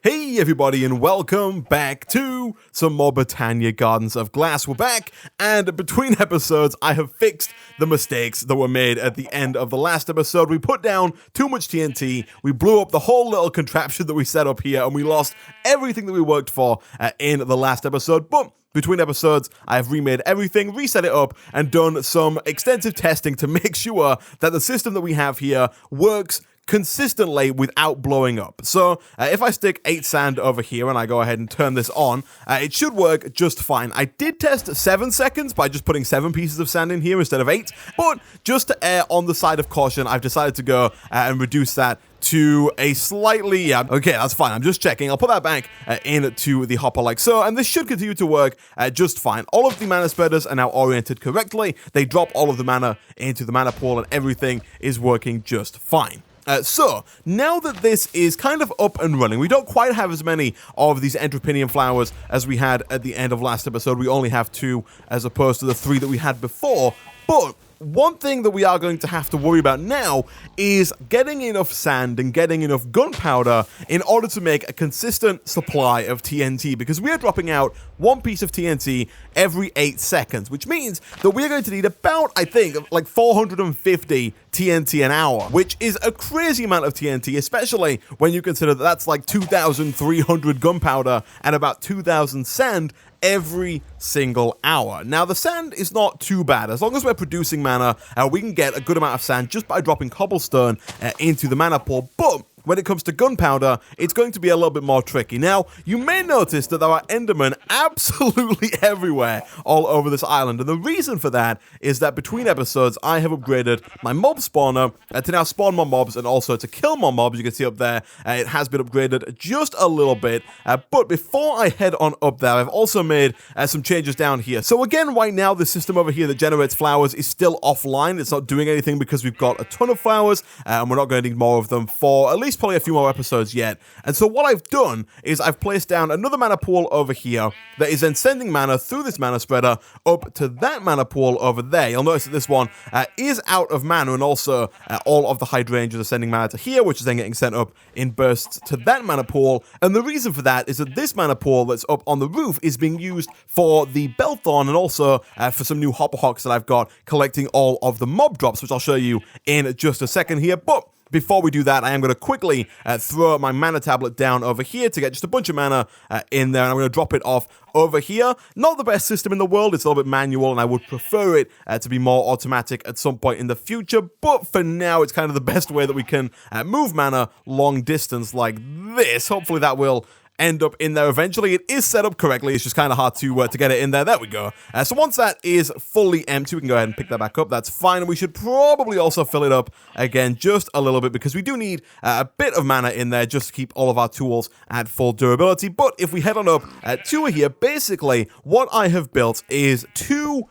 Hey everybody, and welcome back to some more Botania Gardens of Glass. We're back, and between episodes I have fixed the mistakes that were made at the end of the last episode. We put down too much TNT, we blew up the whole little contraption that we set up here, and we lost everything that we worked for in the last episode. But between episodes, I have remade everything, reset it up, and done some extensive testing to make sure that the system that we have here works consistently without blowing up. So if I stick 8 sand over here and I go ahead and turn this on, it should work just fine. I did test 7 seconds by just putting 7 pieces of sand in here instead of 8, but just to err on the side of caution, I've decided to go and reduce that to a slightly, okay, that's fine. I'm just checking. I'll put that back into the hopper like so, and this should continue to work just fine. All of the mana spreaders are now oriented correctly. They drop all of the mana into the mana pool, and everything is working just fine. So, now that this is kind of up and running, we don't quite have as many of these Entrepinium flowers as we had at the end of last episode. We only have 2 as opposed to the 3 that we had before, but one thing that we are going to have to worry about now is getting enough sand and getting enough gunpowder in order to make a consistent supply of TNT, because we are dropping out 1 piece of TNT every 8 seconds, which means that we are going to need about, I think, like 450 TNT an hour, which is a crazy amount of TNT, especially when you consider that that's like 2,300 gunpowder and about 2,000 sand every single hour. Now, the sand is not too bad. As long as we're producing mana, we can get a good amount of sand just by dropping cobblestone into the mana pool. But when it comes to gunpowder, it's going to be a little bit more tricky. Now, you may notice that there are Endermen absolutely everywhere all over this island, and the reason for that is that between episodes, I have upgraded my mob spawner to now spawn more mobs and also to kill more mobs. You can see up there, it has been upgraded just a little bit, but before I head on up there, I've also made some changes down here. So again, right now, the system over here that generates flowers is still offline. It's not doing anything because we've got a ton of flowers, and we're not going to need more of them for at least probably a few more episodes yet. And so what I've done is I've placed down another mana pool over here that is then sending mana through this mana spreader up to that mana pool over there. You'll notice that this one is out of mana, and also all of the hydrangeas are sending mana to here, which is then getting sent up in bursts to that mana pool. And the reason for that is that this mana pool that's up on the roof is being used for the Belthorn and also for some new hopper hawks that I've got collecting all of the mob drops, which I'll show you in just a second here. But before we do that, I am going to quickly throw my mana tablet down over here to get just a bunch of mana in there, and I'm going to drop it off over here. Not the best system in the world, it's a little bit manual, and I would prefer it to be more automatic at some point in the future, but for now, it's kind of the best way that we can move mana long distance like this. Hopefully that will end up in there eventually. It is set up correctly, it's just kind of hard to get it in there. There we go. So once that is fully empty, we can go ahead and pick that back up. That's fine, and we should probably also fill it up again just a little bit, because we do need a bit of mana in there just to keep all of our tools at full durability. But if we head on up to here, basically what I have built is 2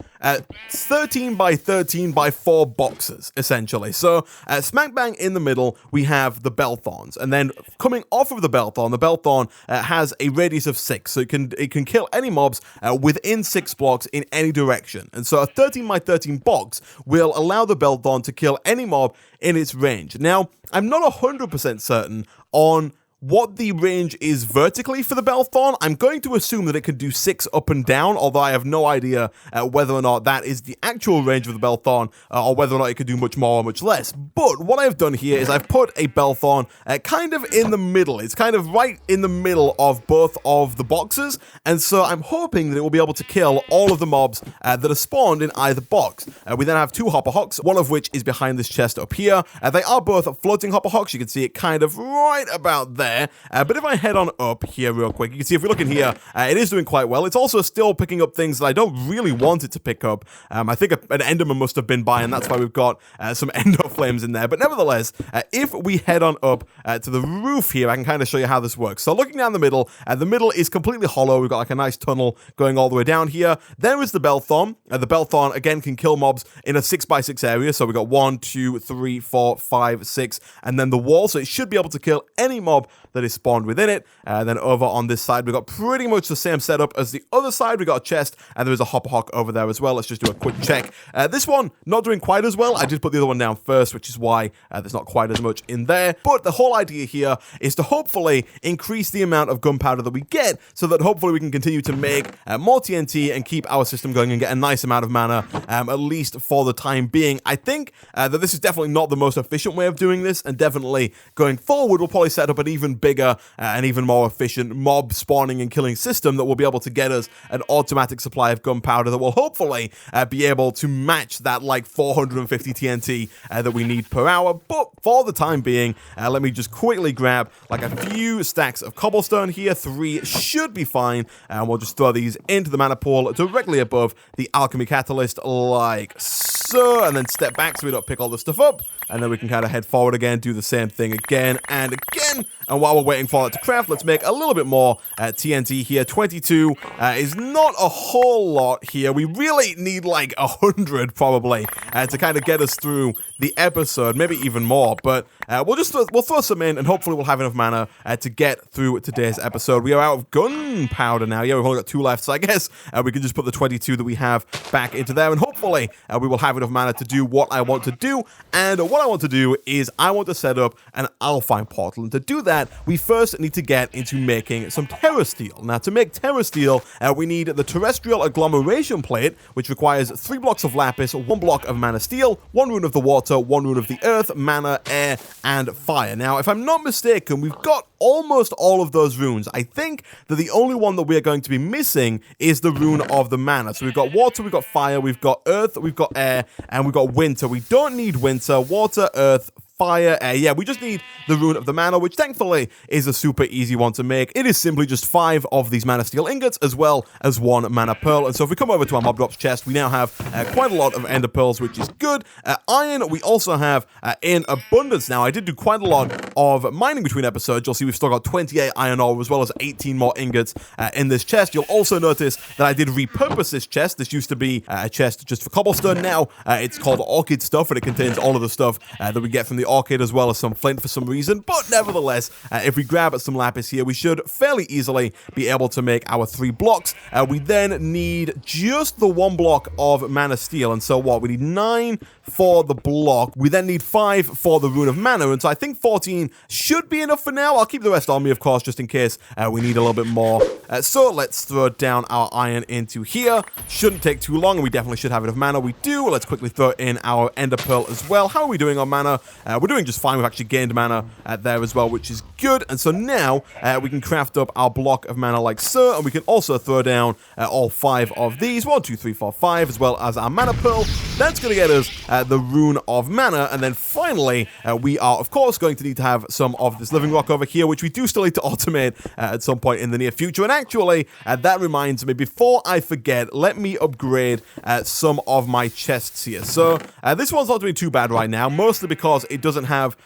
13 by 13 by 4 boxes, essentially. So smack bang in the middle, we have the Belthorns, and then coming off of the Belthorn has a radius of 6, so it can kill any mobs within 6 blocks in any direction. And so a 13 by 13 box will allow the Belthorn to kill any mob in its range. Now, I'm not 100% certain on what the range is vertically for the Belthorn. I'm going to assume that it can do 6 up and down, although I have no idea whether or not that is the actual range of the Belthorn, or whether or not it could do much more or much less. But what I've done here is I've put a Belthorn kind of in the middle. It's kind of right in the middle of both of the boxes, and so I'm hoping that it will be able to kill all of the mobs that are spawned in either box. We then have 2 hopper hawks, one of which is behind this chest up here. They are both floating hopper hawks. You can see it kind of right about there. But if I head on up here real quick, you can see if we look in here, it is doing quite well. It's also still picking up things that I don't really want it to pick up. I think an Enderman must have been by, and that's why we've got some Ender flames in there. But nevertheless, if we head on up to the roof here, I can kind of show you how this works. So looking down the middle is completely hollow. We've got like a nice tunnel going all the way down here. There is the Belthorn. The Belthorn, again, can kill mobs in a 6 by 6 area. So we've got 1, 2, 3, 4, 5, 6, and then the wall. So it should be able to kill any mob that is spawned within it. Then over on this side, we've got pretty much the same setup as the other side. We got a chest, and there is a hopper hock over there as well. Let's just do a quick check. This one, not doing quite as well. I did put the other one down first, which is why there's not quite as much in there. But the whole idea here is to hopefully increase the amount of gunpowder that we get, so that hopefully we can continue to make more TNT and keep our system going and get a nice amount of mana, at least for the time being. I think that this is definitely not the most efficient way of doing this, and definitely going forward, we'll probably set up an even bigger and even more efficient mob spawning and killing system that will be able to get us an automatic supply of gunpowder that will hopefully be able to match that like 450 TNT that we need per hour. But for the time being, let me just quickly grab like a few stacks of cobblestone here. 3 should be fine, and we'll just throw these into the mana pool directly above the alchemy catalyst like so, and then step back so we don't pick all the stuff up, and then we can kind of head forward again, do the same thing again and again. And while we're waiting for it to craft, let's make a little bit more TNT here. 22 is not a whole lot here. We really need like 100 probably to kind of get us through the episode, maybe even more. But we'll throw some in, and hopefully we'll have enough mana to get through today's episode. We are out of gunpowder now. Yeah, we've only got 2 left, so I guess we can just put the 22 that we have back into there, and hopefully we will have enough mana to do what I want to do. And what I want to do is I want to set up an Alfheim portal, and to do that, we first need to get into making some terra steel. Now, to make terra steel, we need the terrestrial agglomeration plate, which requires 3 blocks of lapis, 1 block of mana steel, 1 rune of the water, 1 rune of the earth, mana, air, and fire. Now, if I'm not mistaken, we've got almost all of those runes. I think that the only one that we're going to be missing is the rune of the mana. So we've got water, we've got fire, we've got earth, we've got air, and we've got winter. We don't need winter, water, earth, fire, air. Yeah, we just need the rune of the mana, which thankfully is a super easy one to make. It is simply just 5 of these mana steel ingots as well as 1 mana pearl. And so if we come over to our mob drops chest, we now have quite a lot of ender pearls, which is good. Iron we also have in abundance now. I did do quite a lot of mining between episodes. You'll see we've still got 28 iron ore as well as 18 more ingots in this chest. You'll also notice that I did repurpose this chest. This used to be a chest just for cobblestone. Now it's called orchid stuff, and it contains all of the stuff that we get from the orchid as well as some flint for some reason. But nevertheless, if we grab some lapis here, we should fairly easily be able to make our 3 blocks. We then need just the 1 block of mana steel, and so what? We need 9 for the block. We then need 5 for the rune of mana, and so I think 14 should be enough for now. I'll keep the rest on me, of course, just in case we need a little bit more. So let's throw down our iron into here. Shouldn't take too long, and we definitely should have enough mana. We do. Let's quickly throw in our ender pearl as well. How are we doing on mana? We're doing just fine. We've actually gained mana there as well, which is good. And so now we can craft up our block of mana like so, and we can also throw down all 5 of these. 1, 2, 3, 4, 5, as well as our mana pearl. That's going to get us the rune of mana. And then finally, we are, of course, going to need to have some of this living rock over here, which we do still need to automate at some point in the near future. And actually, that reminds me, before I forget, let me upgrade some of my chests here. So this one's not doing too bad right now, mostly because it doesn't have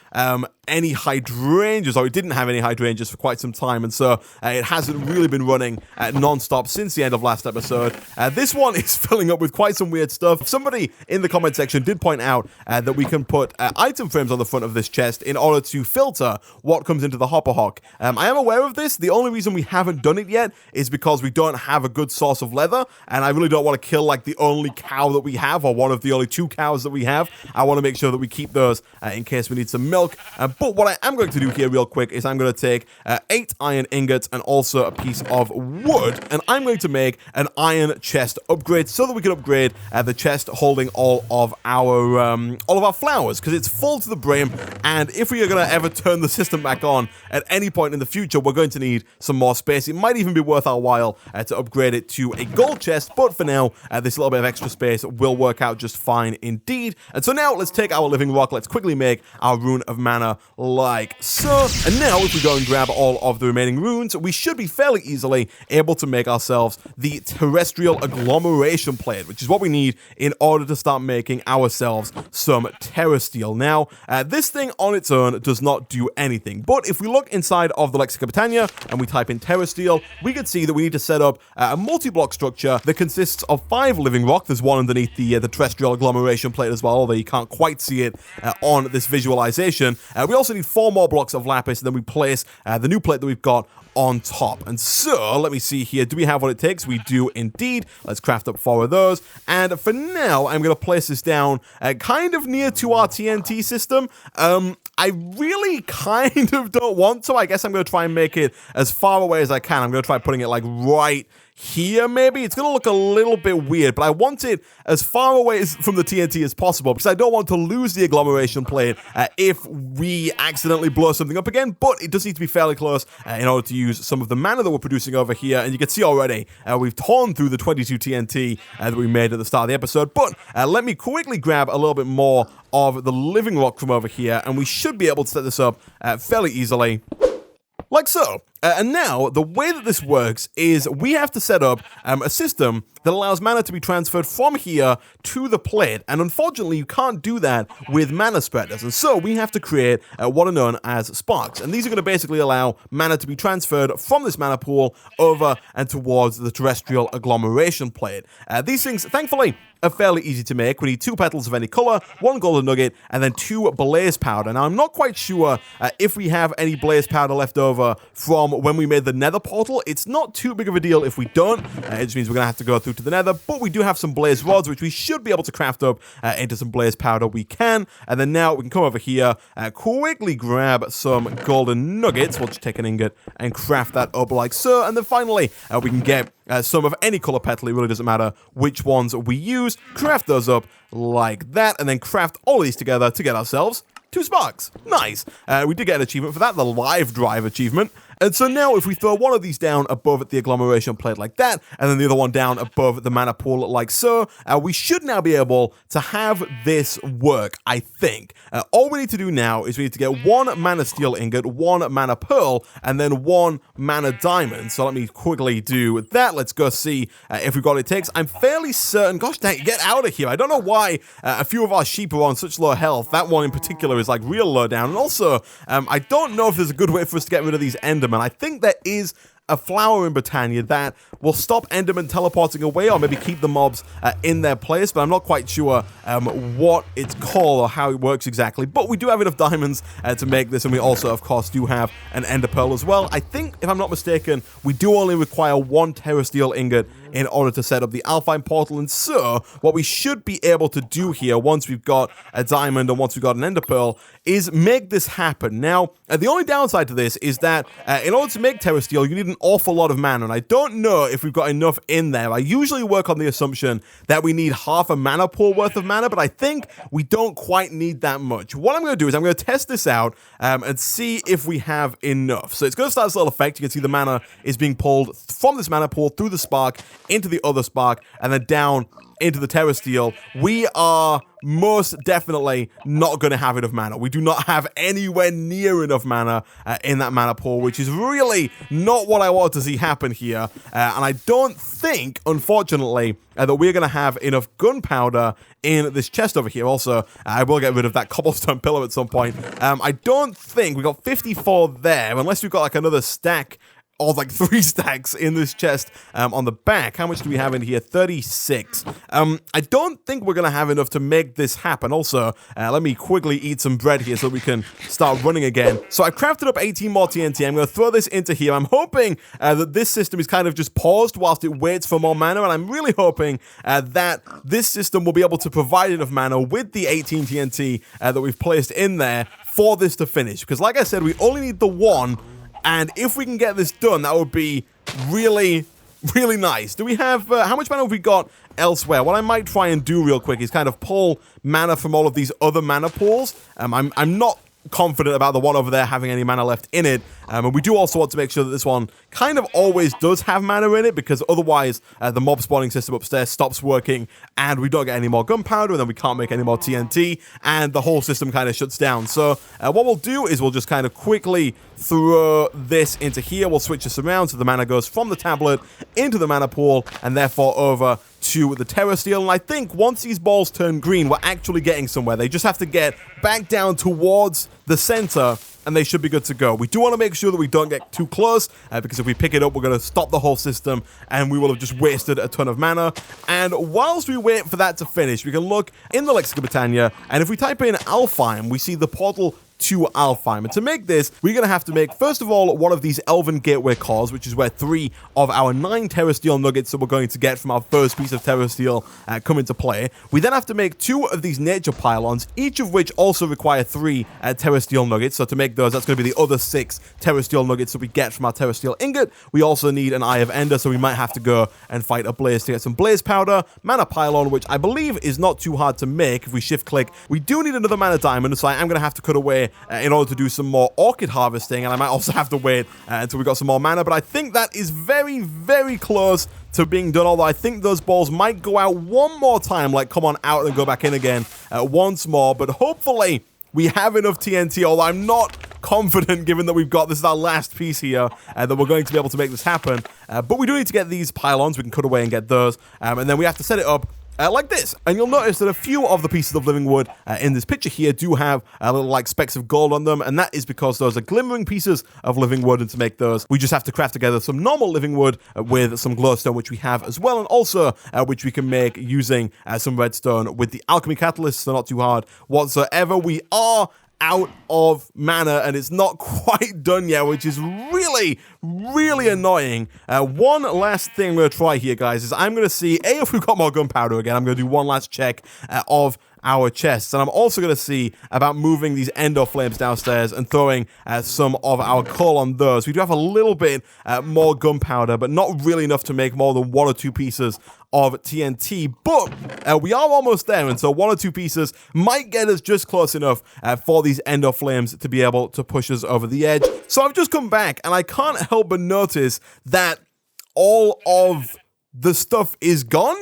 any hydrangeas, or it didn't have any hydrangeas for quite some time, and so it hasn't really been running non-stop since the end of last episode. This one is filling up with quite some weird stuff. Somebody in the comment section did point out that we can put item frames on the front of this chest in order to filter what comes into the hopper hock. I am aware of this. The only reason we haven't done it yet is because we don't have a good source of leather, and I really don't want to kill like the only cow that we have, or one of the only 2 cows that we have. I want to make sure that we keep those in case we need some milk. But what I am going to do here real quick is I'm going to take 8 iron ingots and also a piece of wood, and I'm going to make an iron chest upgrade so that we can upgrade the chest holding all of our flowers, because it's full to the brim, and if we are going to ever turn the system back on at any point in the future, we're going to need some more space. It might even be worth our while to upgrade it to a gold chest, but for now, this little bit of extra space will work out just fine indeed. And so now let's take our living rock, let's quickly make our rune of mana like so. And now if we go and grab all of the remaining runes, we should be fairly easily able to make ourselves the terrestrial agglomeration plate, which is what we need in order to start making ourselves some terra steel. Now, this thing on its own does not do anything, but if we look inside of the Lexica Botania and we type in terra steel, we can see that we need to set up a multi-block structure that consists of 5 living rock. There's one underneath the terrestrial agglomeration plate as well, although you can't quite see it on this visualization. We also need 4 more blocks of lapis, and then we place the new plate that we've got on top. And so, let me see here. Do we have what it takes? We do indeed. Let's craft up 4 of those. And for now, I'm going to place this down kind of near to our TNT system. I really kind of don't want to. I guess I'm going to try and make it as far away as I can. I'm going to try putting it like right here, maybe. It's going to look a little bit weird, but I want it as far away from the TNT as possible because I don't want to lose the agglomeration plate if we accidentally blow something up again, but it does need to be fairly close in order to use some of the mana that we're producing over here. And you can see already, we've torn through the 22 TNT that we made at the start of the episode, but let me quickly grab a little bit more of the living rock from over here, and we should be able to set this up fairly easily. Like so. And now, the way that this works is we have to set up a system that allows mana to be transferred from here to the plate. And unfortunately, you can't do that with mana spreaders. And so we have to create what are known as sparks. And these are going to basically allow mana to be transferred from this mana pool over and towards the terrestrial agglomeration plate. These things, thankfully, are fairly easy to make. We need 2 petals of any color, 1 golden nugget, and then 2 blaze powder. Now, I'm not quite sure if we have any blaze powder left over from when we made the nether portal. It's not too big of a deal if we don't. It just means we're going to have to go through to the nether, but we do have some blaze rods, which we should be able to craft up into some blaze powder. We can. And then now we can come over here, quickly grab some golden nuggets. We'll just take an ingot and craft that up like so. And then finally, we can get some of any color petal. It really doesn't matter which ones we use. Craft those up like that, and then craft all of these together to get ourselves 2 sparks. Nice. We did get an achievement for that, the live drive achievement. And so now if we throw one of these down above the agglomeration plate like that, and then the other one down above the mana pool like so, we should now be able to have this work, I think. All we need to do now is we need to get 1 mana steel ingot, 1 mana pearl, and then 1 mana diamond. So let me quickly do that. Let's go see if we've got what it takes. I'm fairly certain, gosh dang, get out of here. I don't know why a few of our sheep are on such low health. That one in particular is like real low down. And also, I don't know if there's a good way for us to get rid of these Endermen. I think there is a flower in Botania that will stop Enderman teleporting away or maybe keep the mobs in their place, but I'm not quite sure what it's called or how it works exactly. But we do have enough diamonds to make this, and we also, of course, do have an ender pearl as well. I think, if I'm not mistaken, we do only require 1 terrasteel ingot in order to set up the Alfheim portal, and so what we should be able to do here once we've got a diamond and once we've got an ender pearl is make this happen. Now, the only downside to this is that in order to make terrasteel, you need an awful lot of mana, and I don't know if we've got enough in there. I usually work on the assumption that we need half a mana pool worth of mana, but I think we don't quite need that much. What I'm going to do is I'm going to test this out and see if we have enough. So it's going to start this little effect. You can see the mana is being pulled from this mana pool through the spark into the other spark and then down into the terrasteel. We are most definitely not going to have enough mana. We do not have anywhere near enough mana in that mana pool, which is really not what I want to see happen here. And I don't think, unfortunately, that we're going to have enough gunpowder in this chest over here. Also, I will get rid of that cobblestone pillar at some point. I don't think we got 54 there, unless we've got like another stack or like 3 stacks in this chest on the back. How much do we have in here? 36. I don't think we're going to have enough to make this happen. Also, let me quickly eat some bread here so we can start running again. So I crafted up 18 more TNT. I'm going to throw this into here. I'm hoping that this system is kind of just paused whilst it waits for more mana, and I'm really hoping that this system will be able to provide enough mana with the 18 TNT that we've placed in there for this to finish. Because like I said, we only need the 1. And if we can get this done, that would be really, really nice. Do we have, how much mana have we got elsewhere? What I might try and do real quick is kind of pull mana from all of these other mana pools. I'm not confident about the one over there having any mana left in it. And we do also want to make sure that this one kind of always does have mana in it, because otherwise the mob spawning system upstairs stops working and we don't get any more gunpowder, and then we can't make any more TNT, and the whole system kind of shuts down. So what we'll do is we'll just kind of quickly throw this into here. We'll switch this around so the mana goes from the tablet into the mana pool and therefore over to the terrasteel. And I think once these balls turn green, we're actually getting somewhere. They just have to get back down towards the center and they should be good to go. We do want to make sure that we don't get too close, because if we pick it up, we're going to stop the whole system, and we will have just wasted a ton of mana. And whilst we wait for that to finish, we can look in the Lexicon Botania, and if we type in Alfheim, we see the portal to Alfheim. And to make this, we're going to have to make, first of all, one of these Elven Gateway cores, which is where 3 of our 9 Terra Steel nuggets that we're going to get from our first piece of Terra Steel come into play. We then have to make 2 of these nature pylons, each of which also require 3 Terra Steel nuggets. So to make those, that's going to be the other 6 Terra Steel nuggets that we get from our Terra Steel ingot. We also need an Eye of Ender, so we might have to go and fight a blaze to get some blaze powder, mana pylon, which I believe is not too hard to make if we shift click. We do need another mana diamond, so I am going to have to cut away in order to do some more orchid harvesting, and I might also have to wait until we got some more mana, but I think that is very, very close to being done, although I think those balls might go out one more time, like come on out and go back in again once more, but hopefully we have enough TNT, although I'm not confident given that we've got, this is our last piece here, that we're going to be able to make this happen, but we do need to get these pylons. We can cut away and get those, and then we have to set it up like this. And you'll notice that a few of the pieces of living wood in this picture here do have little like specks of gold on them, and that is because those are glimmering pieces of living wood, and to make those we just have to craft together some normal living wood with some glowstone, which we have as well, and also which we can make using some redstone with the alchemy catalysts. They're not too hard whatsoever. We are out of mana, and it's not quite done yet, which is really, really annoying. One last thing I'm going to try here, guys, is I'm going to see, if we've got more gunpowder again. I'm going to do one last check of our chests, and I'm also going to see about moving these ender flames downstairs and throwing some of our coal on those. We do have a little bit more gunpowder, but not really enough to make more than 1 or 2 pieces of TNT, but we are almost there, and so 1 or 2 pieces might get us just close enough for these ender flames to be able to push us over the edge. So I've just come back, and I can't help but notice that all of the stuff is gone.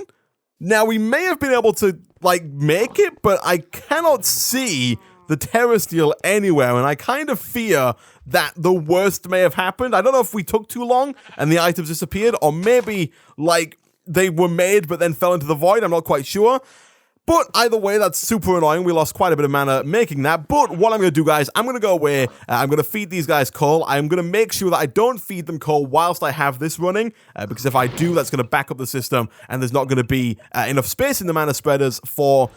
Now, we may have been able to like make it, but I cannot see the Terra Steel anywhere, and I kind of fear that the worst may have happened. I don't know if we took too long and the items disappeared, or maybe like they were made but then fell into the void. I'm not quite sure. But either way, that's super annoying. We lost quite a bit of mana making that. But what I'm going to do, guys, I'm going to go away. I'm going to feed these guys coal. I'm going to make sure that I don't feed them coal whilst I have this running. Because if I do, that's going to back up the system. And there's not going to be enough space in the mana spreaders for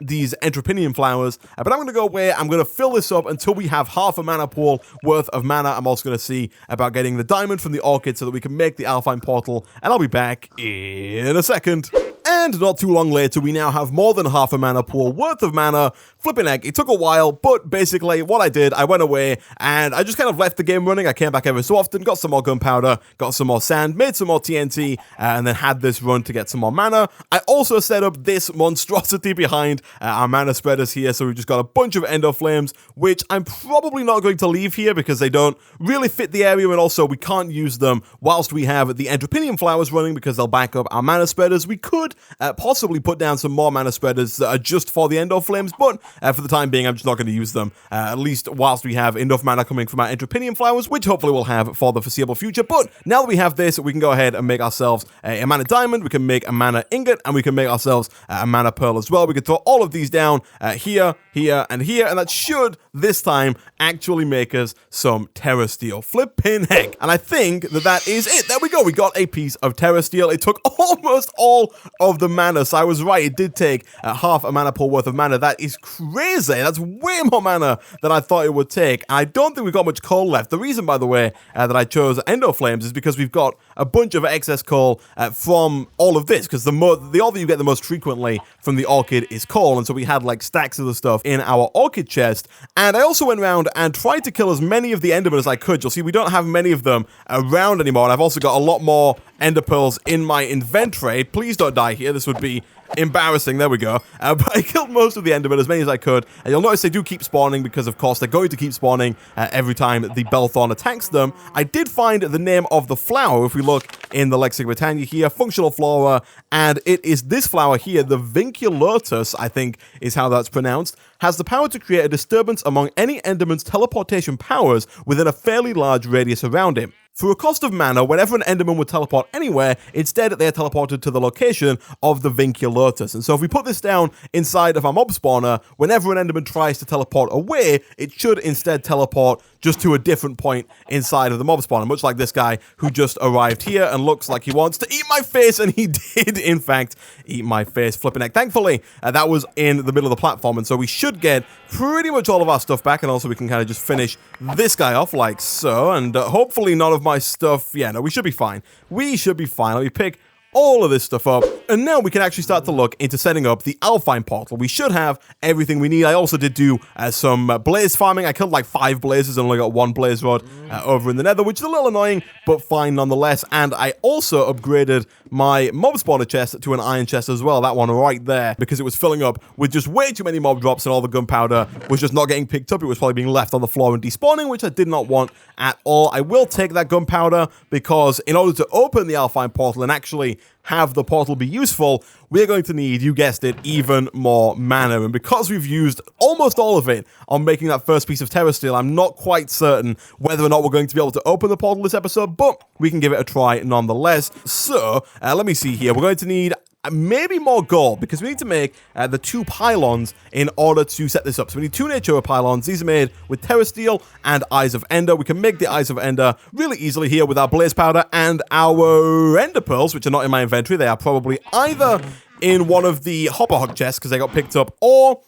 these Entrepinion flowers. But I'm going to go away. I'm going to fill this up until we have half a mana pool worth of mana. I'm also going to see about getting the diamond from the orchid so that we can make the Alfheim portal. And I'll be back in a second. And not too long later, we now have more than half a mana pool worth of mana. Flipping heck, it took a while, but basically what I did, I went away and I just kind of left the game running. I came back every so often, got some more gunpowder, got some more sand, made some more TNT, and then had this run to get some more mana. I also set up this monstrosity behind our mana spreaders here, so we've just got a bunch of ender flames, which I'm probably not going to leave here because they don't really fit the area, and also we can't use them whilst we have the Entrepinion flowers running because they'll back up our mana spreaders. We could possibly put down some more mana spreaders that are just for the ender flames, but for the time being, I'm just not going to use them, at least whilst we have enough mana coming from our Entrepinion flowers, which hopefully we'll have for the foreseeable future. But now that we have this, we can go ahead and make ourselves a mana diamond, we can make a mana ingot, and we can make ourselves a mana pearl as well. We can throw all of these down here, here, and here, and that should, this time, actually make us some Terra Steel. Flippin' heck. And I think that that is it. There we go. We got a piece of Terra Steel. It took almost all of the mana, so I was right. It did take half a mana pool worth of mana. That is crazy. That's way more mana than I thought it would take. I don't think we've got much coal left. The reason, by the way, that I chose ender flames is because we've got a bunch of excess coal from all of this, because the ore that you get the most frequently from the orchid is coal, and so we had like stacks of the stuff in our orchid chest. And I also went around and tried to kill as many of the endermen as I could. You'll see we don't have many of them around anymore, and I've also got a lot more ender pearls in my inventory. Please don't die here. This would be embarrassing. There we go. But I killed most of the endermen, as many as I could. And you'll notice they do keep spawning because, of course, they're going to keep spawning every time the Belthorn attacks them. I did find the name of the flower. If we look in the Lexicon Botania here, functional flora, and it is this flower here, the Vinculatus, I think is how that's pronounced, has the power to create a disturbance among any enderman's teleportation powers within a fairly large radius around it. For a cost of mana, whenever an Enderman would teleport anywhere, instead they are teleported to the location of the Vinculatus. And so if we put this down inside of our mob spawner, whenever an Enderman tries to teleport away, it should instead teleport just to a different point inside of the mob spawner, much like this guy who just arrived here and looks like he wants to eat my face, and he did, in fact, eat my face, flipping heck. Thankfully, that was in the middle of the platform, and so we should get pretty much all of our stuff back, and also we can kind of just finish this guy off like so, and hopefully none of my stuff, yeah, no, we should be fine. We should be fine. Let me pick all of this stuff up, and now we can actually start to look into setting up the Alfheim portal. We should have everything we need. I also did do some blaze farming. I killed like 5 blazes and only got 1 blaze rod over in the nether, which is a little annoying, but fine nonetheless. And I also upgraded my mob spawner chest to an iron chest as well, that one right there, because it was filling up with just way too many mob drops, and all the gunpowder was just not getting picked up. It was probably being left on the floor and despawning, which I did not want at all. I will take that gunpowder, because in order to open the Alfheim portal and actually have the portal be useful, we're going to need, you guessed it, even more mana. And because we've used almost all of it on making that first piece of terra steel, I'm not quite certain whether or not we're going to be able to open the portal this episode, but we can give it a try nonetheless. So, let me see here. We're going to need maybe more gold, because we need to make the 2 pylons in order to set this up. So we need 2 nature pylons. These are made with terra steel and eyes of ender. We can make the eyes of ender really easily here with our blaze powder and our ender pearls, which are not in my inventory. They are probably either in one of the hopper hog chests because they got picked up, or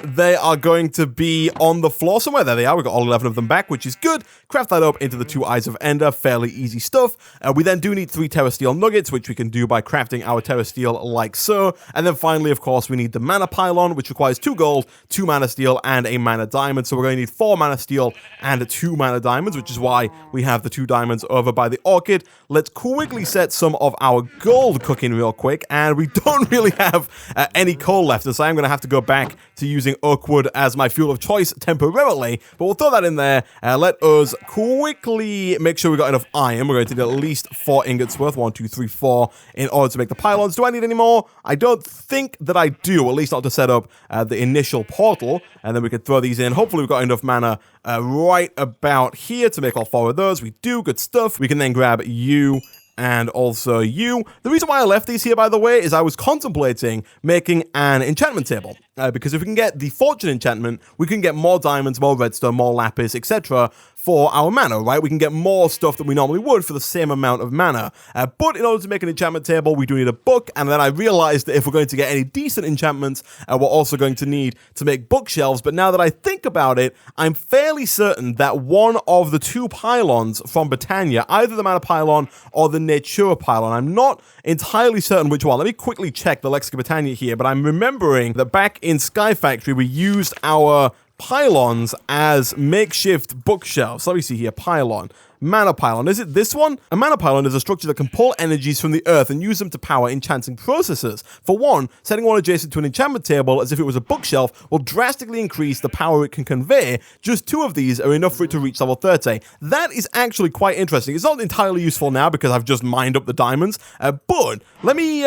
they are going to be on the floor somewhere. There they are. We got all 11 of them back, which is good. Craft that up into the 2 eyes of ender. Fairly easy stuff. We then do need 3 terra steel nuggets, which we can do by crafting our terra steel like so. And then finally, of course, we need the mana pylon, which requires 2 gold, 2 mana steel, and a mana diamond. So we're going to need 4 mana steel and 2 mana diamonds, which is why we have the 2 diamonds over by the orchid. Let's quickly set some of our gold cooking real quick. And we don't really have any coal left, and so I'm going to have to go back to using oak wood as my fuel of choice temporarily, but we'll throw that in there. Let us quickly make sure we got enough iron. We're going to need at least 4 ingots worth, 1, 2, 3, 4, in order to make the pylons. Do I need any more? I don't think that I do, at least not to set up the initial portal, and then we can throw these in. Hopefully we've got enough mana right about here to make all 4 of those. We do, good stuff. We can then grab you and also you. The reason why I left these here, by the way, is I was contemplating making an enchantment table. Because if we can get the fortune enchantment, we can get more diamonds, more redstone, more lapis, etc. for our mana, right? We can get more stuff than we normally would for the same amount of mana. But in order to make an enchantment table, we do need a book, and then I realized that if we're going to get any decent enchantments, we're also going to need to make bookshelves. But now that I think about it, I'm fairly certain that one of the 2 pylons from Botania, either the mana pylon or the nature pylon, I'm not entirely certain which one. Let me quickly check the Lexica Botania here, but I'm remembering that back in Sky Factory, we used our pylons as makeshift bookshelves. Let me see here. Pylon. Mana pylon. Is it this one? A mana pylon is a structure that can pull energies from the earth and use them to power enchanting processes. For one, setting one adjacent to an enchantment table as if it was a bookshelf will drastically increase the power it can convey. Just 2 of these are enough for it to reach level 30. That is actually quite interesting. It's not entirely useful now because I've just mined up the diamonds, but let me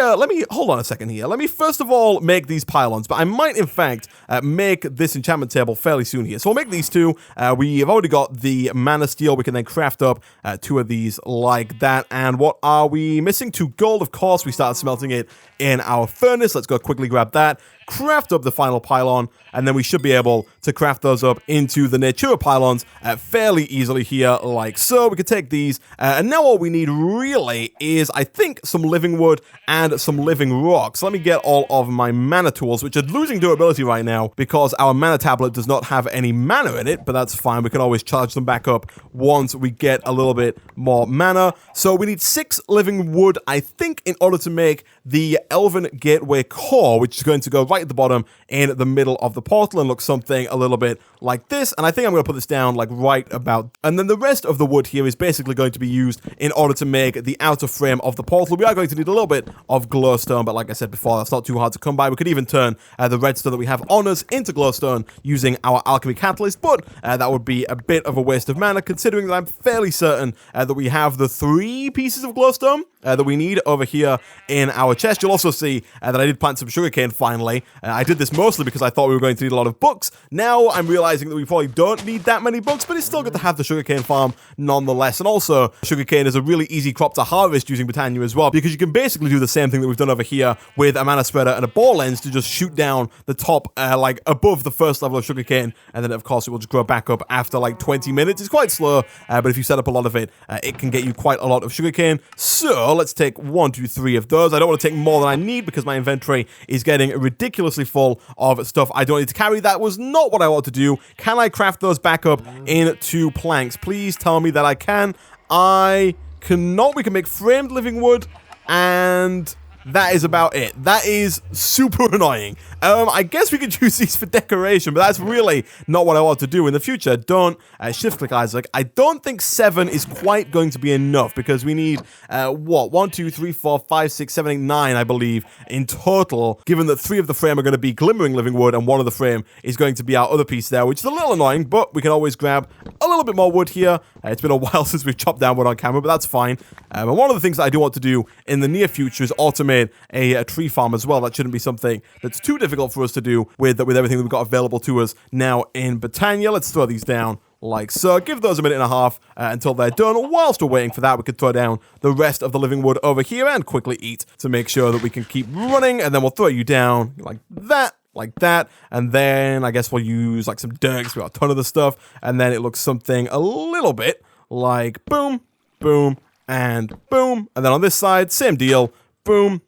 hold on a second here. Let me first of all make these pylons, but I might in fact make this enchantment table fairly soon here. So we'll make these 2. We have already got the mana steel. We can then craft up 2 of these like that. And what are we missing? 2 gold, of course. We started smelting it in our furnace. Let's go quickly grab that, craft up the final pylon, and then we should be able to craft those up into the nature pylons fairly easily here like so. We can take these, and now all we need really is, I think, some living wood and some living rock. So let me get all of my mana tools, which are losing durability right now because our mana tablet does not have any mana in it, but that's fine. We can always charge them back up once we get a little bit more mana. So we need 6 living wood, I think, in order to make the Elven Gateway core, which is going to go right at the bottom in the middle of the portal and look something a little bit like this. And I think I'm going to put this down like right about, and then the rest of the wood here is basically going to be used in order to make the outer frame of the portal. We are going to need a little bit of glowstone, but like I said before, that's not too hard to come by. We could even turn the redstone that we have on us into glowstone using our alchemy catalyst, but that would be a bit of a waste of mana, considering that I'm fairly certain that we have the 3 pieces of glowstone that we need over here in our chest. You'll also see that I did plant some sugarcane finally, way. I did this mostly because I thought we were going to need a lot of books. Now I'm realizing that we probably don't need that many books, but it's still good to have the sugarcane farm nonetheless. And also, sugarcane is a really easy crop to harvest using Botania as well, because you can basically do the same thing that we've done over here with a mana spreader and a ball lens to just shoot down the top, like above the first level of sugarcane, and then of course it will just grow back up after like 20 minutes. It's quite slow, but if you set up a lot of it, it can get you quite a lot of sugarcane. So let's take 1, 2, 3 of those. I don't want to take more than I need because my inventory is getting ridiculously full of stuff I don't need to carry. That was not what I want to do. Can I craft those back up into planks? Please tell me that I can. I cannot. We can make framed living wood, and that is about it. That is super annoying. I guess we could use these for decoration, but that's really not what I want to do in the future. Don't shift-click, Isaac. I don't think 7 is quite going to be enough, because we need, what? 1, 2, 3, 4, 5, 6, 7, 8, 9, I believe, in total, given that 3 of the frame are going to be glimmering living wood, and 1 of the frame is going to be our other piece there, which is a little annoying, but we can always grab a little bit more wood here. It's been a while since we've chopped down wood on camera, but that's fine. And one of the things that I do want to do in the near future is automate a tree farm as well. That shouldn't be something that's too difficult for us to do with everything that we've got available to us now in Botania. Let's throw these down like so. Give those a minute and a half until they're done. Whilst we're waiting for that, we could throw down the rest of the living wood over here and quickly eat to make sure that we can keep running. And then we'll throw you down like that, and then I guess we'll use like some dirt because we've got a ton of the stuff, and then it looks something a little bit like boom, boom, and boom. And then on this side, same deal, boom,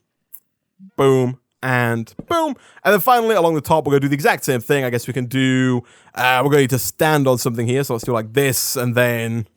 boom, and boom. And then finally, along the top, we're going to do the exact same thing. I guess we can do, we're going to need to stand on something here. So let's do like this, and then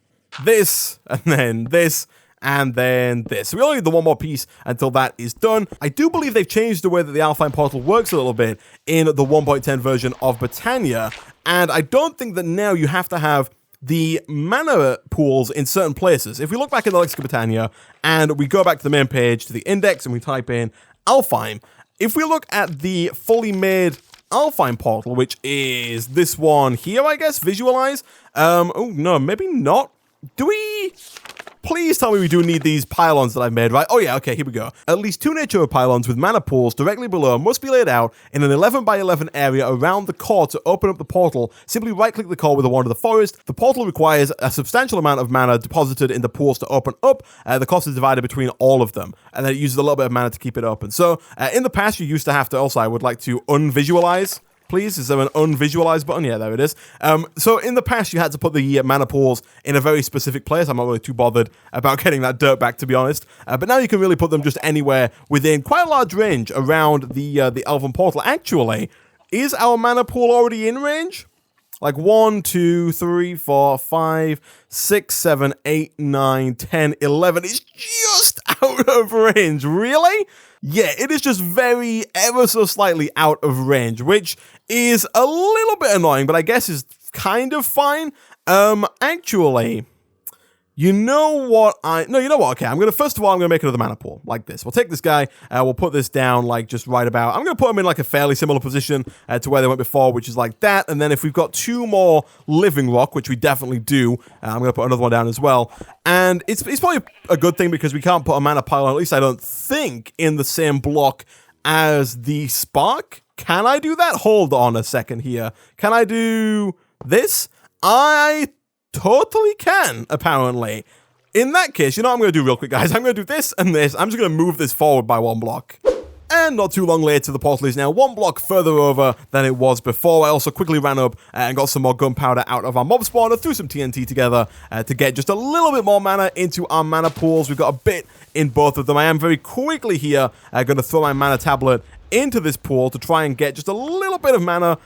this, and then this, and then this. So we only need the one more piece until that is done. I do believe they've changed the way that the Alfheim portal works a little bit in the 1.10 version of Botania. And I don't think that now you have to have the mana pools in certain places. If we look back in the Lexicon of Botania, and we go back to the main page, to the index, and we type in Alfheim, if we look at the fully made Alfheim portal, which is this one here, I guess, visualize. Oh, no, maybe not. Do we? Please tell me we do need these pylons that I've made, right? Oh yeah, okay, here we go. At least 2 nature pylons with mana pools directly below must be laid out in an 11 by 11 area around the core to open up the portal. Simply right-click the core with a wand of the forest. The portal requires a substantial amount of mana deposited in the pools to open up. The cost is divided between all of them, and then it uses a little bit of mana to keep it open. So in the past, you used to have to, also I would like to unvisualize. Please, is there an unvisualize button? Yeah, there it is. So in the past, you had to put the mana pools in a very specific place. I'm not really too bothered about getting that dirt back, to be honest. But now you can really put them just anywhere within quite a large range around the Elven portal. Actually, is our mana pool already in range? Like 1, 2, 3, 4, 5, 6, 7, 8, 9, 10, 11. It's just out of range. Really? Yeah, it is just very, ever so slightly out of range, which is a little bit annoying, but I guess is kind of fine. Actually, you know what? You know what? Okay, first of all, I'm gonna make another mana pool like this. We'll take this guy, we'll put this down like just right about. I'm gonna put him in like a fairly similar position to where they went before, which is like that. And then if we've got 2 more living rock, which we definitely do, I'm gonna put another one down as well. And it's probably a good thing because we can't put a mana pylon, at least I don't think, in the same block as the spark. Can I do that? Hold on a second here. Can I do this? I totally can, apparently. In that case, you know what I'm going to do real quick, guys? I'm going to do this and this. I'm just going to move this forward by 1 block. And not too long later, the portal is now 1 block further over than it was before. I also quickly ran up and got some more gunpowder out of our mob spawner, threw some TNT together to get just a little bit more mana into our mana pools. We've got a bit in both of them. I am very quickly here going to throw my mana tablet into this pool to try and get just a little bit of mana,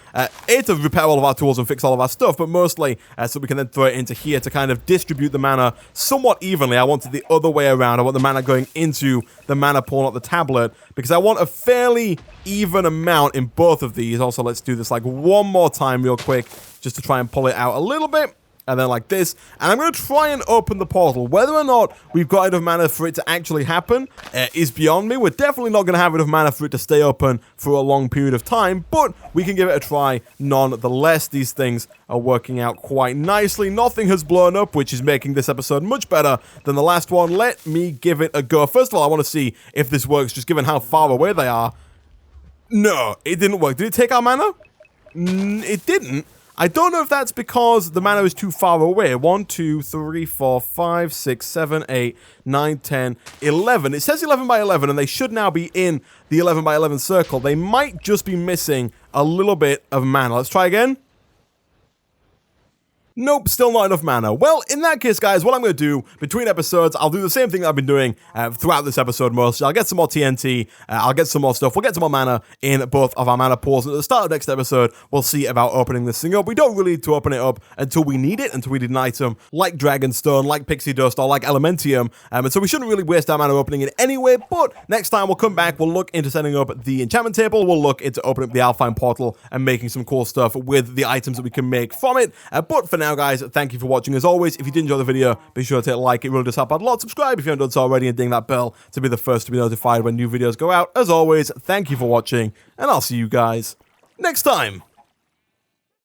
to repair all of our tools and fix all of our stuff, but mostly so we can then throw it into here to kind of distribute the mana somewhat evenly. I want it the other way around. I want the mana going into the mana pool, not the tablet, because I want a fairly even amount in both of these. Also, let's do this like 1 more time real quick, just to try and pull it out a little bit. And then like this, and I'm going to try and open the portal. Whether or not we've got enough mana for it to actually happen is beyond me. We're definitely not going to have enough mana for it to stay open for a long period of time, but we can give it a try nonetheless. These things are working out quite nicely. Nothing has blown up, which is making this episode much better than the last one. Let me give it a go. First of all, I want to see if this works, just given how far away they are. No, it didn't work. Did it take our mana? It didn't. I don't know if that's because the mana is too far away. 1, 2, 3, 4, 5, 6, 7, 8, 9, 10, 11. It says 11 by 11, and they should now be in the 11 by 11 circle. They might just be missing a little bit of mana. Let's try again. Nope, still not enough mana. Well, in that case, guys, what I'm going to do between episodes, I'll do the same thing that I've been doing throughout this episode mostly. I'll get some more TNT, I'll get some more stuff. We'll get some more mana in both of our mana pools. And at the start of next episode, we'll see about opening this thing up. We don't really need to open it up until we need it, until we need an item like Dragonstone, like Pixie Dust, or like Elementium. And so we shouldn't really waste our mana opening it anyway. But next time we'll come back, we'll look into setting up the enchantment table. We'll look into opening up the Alfheim portal and making some cool stuff with the items that we can make from it. But for now, guys, thank you for watching. As always, if you did enjoy the video, be sure to hit like. It really does help out a lot. Subscribe if you haven't done so already, and ding that bell to be the first to be notified when new videos go out. As always, thank you for watching, and I'll see you guys next time.